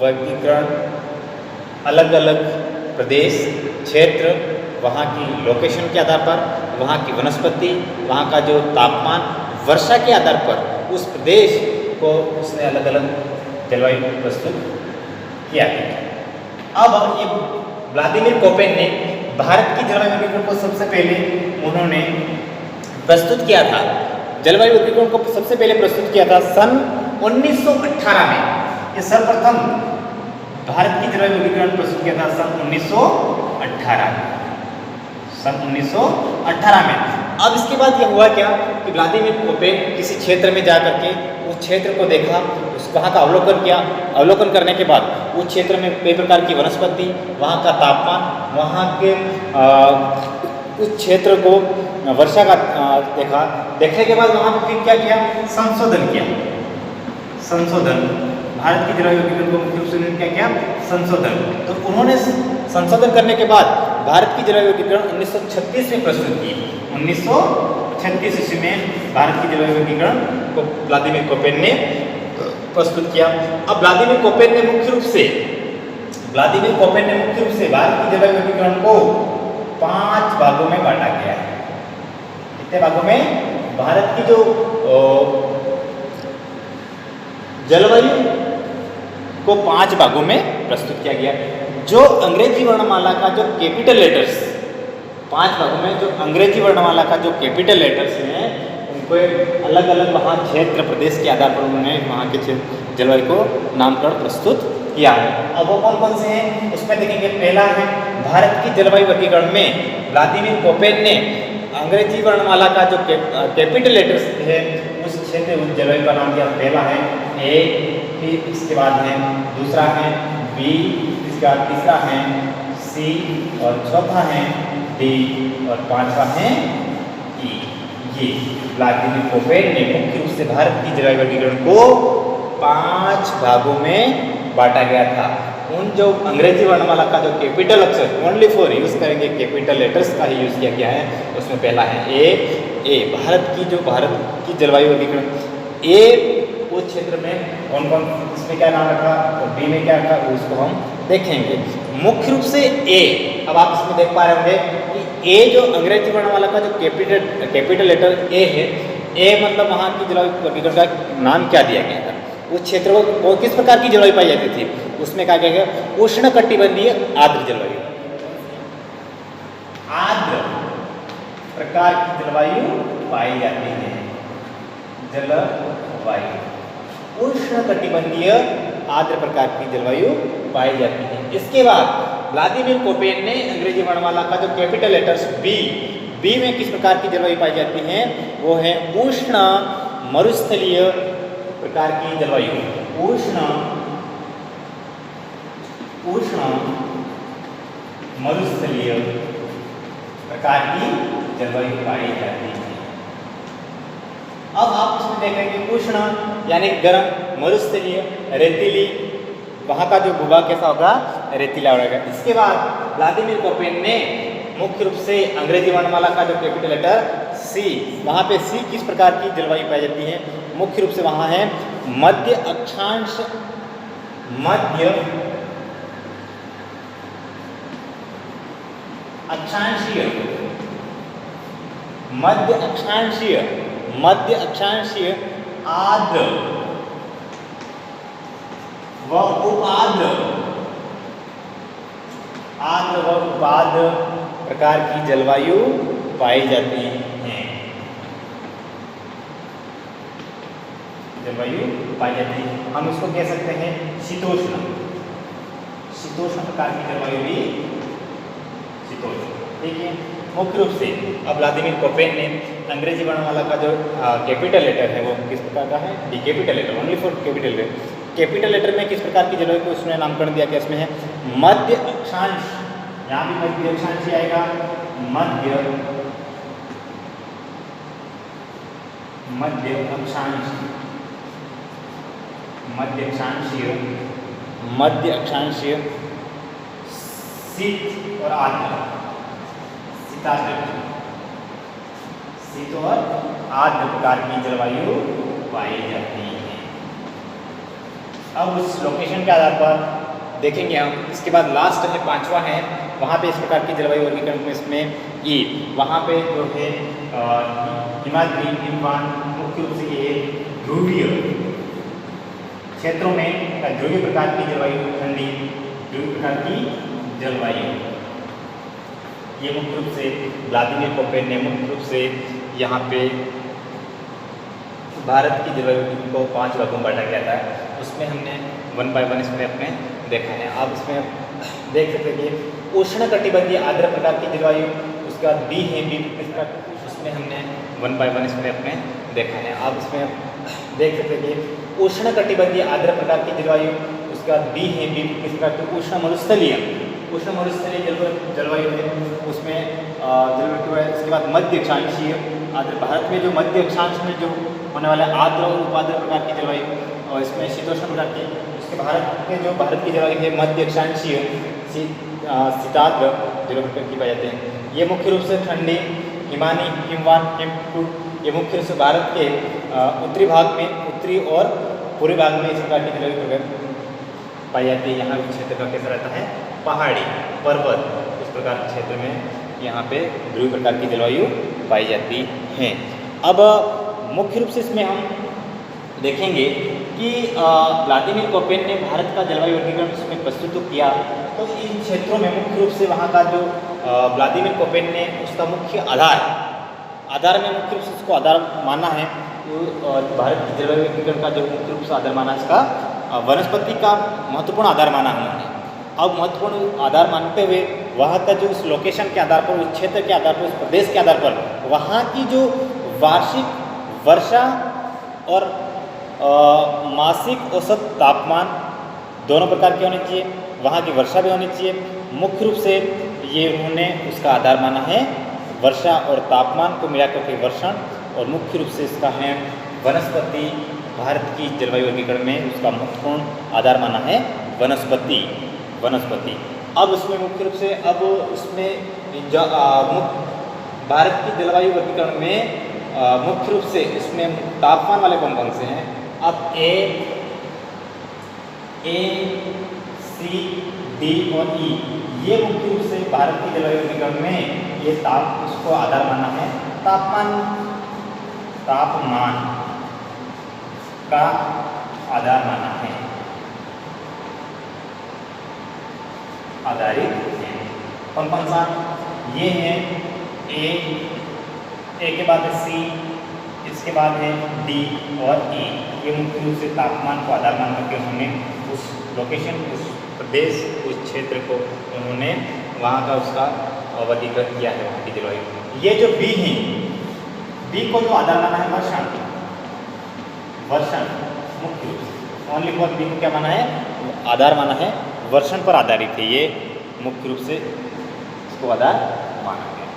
वर्गीकरण अलग अलग प्रदेश क्षेत्र, वहाँ की लोकेशन के आधार पर, वहाँ की वनस्पति, वहाँ का जो तापमान, वर्षा के आधार पर उस प्रदेश को उसने अलग अलग जलवायु प्रस्तुत किया है। अब ये व्लादिमीर कोपेन ने भारत की जलवायु वर्गीकरण को सबसे पहले उन्होंने प्रस्तुत किया था। जलवायु वर्गीकरण को सबसे पहले प्रस्तुत किया था सन 1918 में। ये सर्वप्रथम भारत की जलवायु वर्गीकरण प्रस्तुत किया था सन 1918 में। सन 1918 में। अब इसके बाद यह हुआ क्या कि व्लादिमीर कोपेन किसी क्षेत्र में जा करके उस क्षेत्र को देखा, उस वहाँ का अवलोकन किया। अवलोकन करने के बाद उस क्षेत्र में कई प्रकार की वनस्पति, वहाँ का तापमान, वहाँ के उस क्षेत्र को वर्षा का देखा। देखने के बाद वहाँ पर फिर क्या किया, संशोधन किया। संशोधन, भारत की जलवायु वर्गीकरण को मुख्य रूप से उन्होंने क्या किया, संशोधन। तो उन्होंने संशोधन करने के बाद भारत की जलवायु वर्गीकरण 1936 में प्रस्तुत की। 1936 ईस्वी में भारत की जलवायु वर्गीकरण को व्लादिमीर कोपेन ने प्रस्तुत किया। अब व्लादिमीर कोपेन ने मुख्य रूप से भारत की जलवायु वर्गीकरण को 5 भागों में बांटा गया है। कितने भागों में? भारत की जो जलवायु को 5 भागों में प्रस्तुत किया गया। जो अंग्रेजी वर्णमाला का जो कैपिटल लेटर्स, 5 भागों में जो अंग्रेजी वर्णमाला का जो कैपिटल लेटर्स हैं उनको अलग अलग वहाँ क्षेत्र प्रदेश के आधार पर उन्होंने वहाँ के जलवायु को नामकरण प्रस्तुत किया है। अब वो कौन कौन से हैं उसमें देखेंगे। पहला है भारत की जलवायु वर्गीकरण में व्लादिमीर कोपेन ने अंग्रेजी वर्णमाला का जो कैपिटल लेटर्स है उस क्षेत्र उस जलवायु का नाम दिया। पहला है ए, फिर इसके बाद है दूसरा है बी, इसके बाद तीसरा है सी और चौथा है डी और 5वां है ई। ये व्लादिमीर कोपेन ने मुख्य रूप से भारत की जलवायु वर्गीकरण को 5 भागों में बांटा गया था। उन जो अंग्रेजी वर्णमाला का जो कैपिटल अक्षर ओनली फॉर यूज करेंगे, कैपिटल लेटर्स का ही यूज किया गया है। उसमें पहला है ए। भारत की जलवायु वर्गीकरण ए उस क्षेत्र में कौन कौन, इसमें क्या नाम रखा और बी में क्या रखा उसको हम देखेंगे। मुख्य रूप से ए, अब आप इसमें देख पा रहे होंगे कि ए जो अंग्रेजी वर्णमाला का जो कैपिटल लेटर ए है, ए मतलब वहाँ की जलवायु वर्गीकरण का नाम क्या दिया गया था। उस क्षेत्र को किस प्रकार की जलवायु पाई जाती थी, उसमें कहा गया उष्णकटिबंधीय आर्द्र जलवायु। आर्द्र प्रकार की जलवायु पाई जाती है। जलवायु उष्णकटिबंधीय आर्द्र प्रकार की जलवायु पाई जाती है। इसके बाद व्लादिमीर कोपेन ने अंग्रेजी वर्णमाला का जो कैपिटल लेटर्स बी में किस प्रकार की जलवायु पाई जाती है, वो है उष्ण मरुस्थलीय प्रकार की जलवायु। उष्ण मरुस्थलीय प्रकार की जलवायु पाई जाती है। अब आप इसमें देखेंगे उष्ण यानी गर्म, मरुस्थलीय रेतीली, वहाँ का जो भूभाग कैसा होगा, रेतीला होगा। इसके बाद व्लादिमीर कोपेन ने मुख्य रूप से अंग्रेजी वर्णमाला का जो कैपिटल लेटर सी, वहाँ पे सी किस प्रकार की जलवायु पाई जाती है, मुख्य रूप से वहाँ है मध्य अक्षांशीय आर्द्र व उपाद्र प्रकार की जलवायु पाई जाती है। हम इसको कह सकते हैं शीतोष्ण प्रकार की जलवायु भी शीतोष्ण। ठीक है। मुख्य रूप से अब व्लादिमीर कोपेन ने अंग्रेजी वर्णमाला का जो कैपिटल लेटर है वो किस प्रकार का है, D capital letter, only for capital letter. Capital letter में किस प्रकार की जलवायु को उसने नामकरण दिया गया, इसमें है मध्य अक्षांश, यहाँ भी मध्य अक्षांश ही आएगा, मध्य अक्षांशीय शीत और आर्द्र, शीत और आर्द्र प्रकार की जलवायु पाई जाती है। अब उस लोकेशन के आधार पर देखेंगे हम। इसके बाद लास्ट है, पांचवा है, वहाँ पे इस प्रकार की जलवायु वर्गीकरण में इसमें ई, वहाँ पे जो है हिमाद्री हिमवान मुख्य रूप से ये ध्रुवीय क्षेत्रों में ध्रुवीय प्रकार की जलवायु, ठंडी ध्रुवीय प्रकार की जलवायु, ये मुख्य रूप से व्लादिमीर कोपेन ने मुख्य रूप से यहाँ पे भारत की जलवायु को 5 भागों में बांटा गया था। उसमें हमने 1 बाय 1 इसमें अपने देखा है। आप इसमें देख सकते हैं कि उष्णकटिबंधीय आर्द्र प्रकार की जलवायु, उसके बाद बी है, बी किस प्रकार, उसमें हमने 1 बाय 1 इसमें अपने देखा है। आप इसमें देख सकते हैं कि उष्णकटिबंधीय आर्द्र प्रकार की जलवायु, उसके बाद बी है, बी किस प्रकार की उष्ण मरुस्थलीय जलवायु है, उसमें जलवायु है। इसके बाद मध्य अक्षांशीय आर्द्र, भारत में जो मध्य अक्षांश में जो होने वाला आर्द्र और उपाद्र प्रकार की जलवायु, और इसमें शीतोष्ण प्रकार की, उसके भारत की जलवायु है मध्य अक्षांशीय शीताद्र जलवायु प्रकार की पाई जाते हैं। ये मुख्य रूप से ठंडी हिमानी हिमवान हिमकुट, ये मुख्य रूप से भारत के उत्तरी भाग में, उत्तरी और पूर्वी भाग में इस प्रकार की जलवायु प्रकार पाई जाती है। यहाँ क्षेत्र का कैसा रहता है, पहाड़ी पर्वत, इस प्रकार के क्षेत्र में यहाँ पे ध्रुवीय प्रकार की जलवायु पाई जाती है। अब मुख्य रूप से इसमें हम देखेंगे कि व्लादिमीर कोपेन ने भारत का जलवायु वर्गीकरण इसमें प्रस्तुत किया, तो इन क्षेत्रों में मुख्य रूप से वहाँ का जो व्लादिमीर कोपेन ने उसका मुख्य आधार में मुख्य रूप से इसको आधार माना है, और भारत की जलवायु वर्गीकरण का जो मुख्य रूप से आधार माना है, इसका वनस्पति का महत्वपूर्ण आधार माना है उन्होंने। अब महत्वपूर्ण आधार मानते हुए वहाँ का जो उस लोकेशन के आधार पर, उस क्षेत्र के आधार पर, उस प्रदेश के आधार पर वहाँ की जो वार्षिक वर्षा और मासिक औसत तापमान दोनों प्रकार के होने चाहिए, वहाँ की वर्षा भी होनी चाहिए। मुख्य रूप से ये उन्होंने उसका आधार माना है वर्षा और तापमान को मिलाकर के वर्षण, और मुख्य रूप से इसका है वनस्पति, भारत की जलवायु वर्गीकरण में उसका महत्वपूर्ण आधार माना है वनस्पति। अब इसमें मुख्य रूप से भारत की जलवायु वर्गीकरण में मुख्य रूप से इसमें तापमान वाले कौन से हैं। अब ए, सी, डी और ई, ये मुख्य रूप से भारत की जलवायु वर्गीकरण में ये उसको आधार माना है। तापमान का आधार माना है, आधारित है। कौन सा, ये है ए के बाद है सी, इसके बाद है डी और ई। ये मुख्य रूप से तापमान को आधार मान करके उन्होंने उस लोकेशन, उस प्रदेश, उस क्षेत्र को उन्होंने वहाँ का उसका वर्गीकरण किया है, वहाँ की जलवायु। ये जो बी है, बी को जो आधार माना है वर्षण मुख्य रूप से, ओनली फॉर बी को क्या माना है, आधार माना है वर्षण पर आधारित है। ये मुख्य रूप से इसको आधार माना है।